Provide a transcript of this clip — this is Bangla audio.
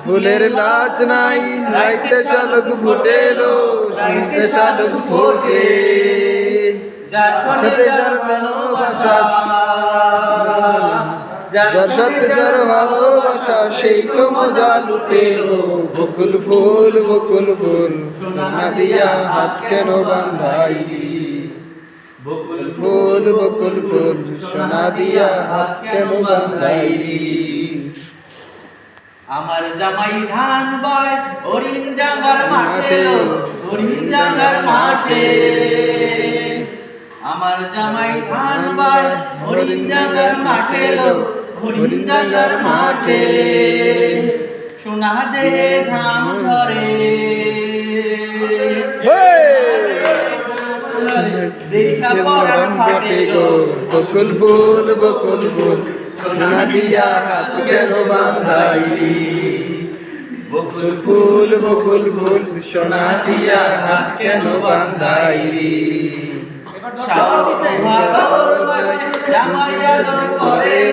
ফুলের লাজ নাই রাইতে শালুক ফুটেলো, শুনতে শালুক ফোটে। সাথে যার ভালোবাসা, যার সাথে যার ভালোবাসা, সেই তো মজা লুটেলো। বকুল ফুল বকুল ফুল, সোনা দিয়া হাত কেন বান্ধাইলি? বকুল ফুল বকুল ফুল, সোনা দিয়া হাত কেন বান্ধাইলি? আমার জামাই ধান বয় হরিণ ডাঙ্গার মাঠে, হরিণ ডাঙ্গার মাঠে। আমার জামাই ধান বয় হরিণ ডাঙ্গার মাঠে, হরিণ ডাঙ্গার মাঠে। সোনা দেহে ঘাম ঝরে, দেখা পরাণ ফাটে গো। বকুল ফুল বকুল ফুল, সোনা দিয়া হাত কেন বান্ধাইলি? বকুল ফুল বকুল ফুল, সোনা দিয়া হাত কেন বান্ধাইলি? জামাই আদর করে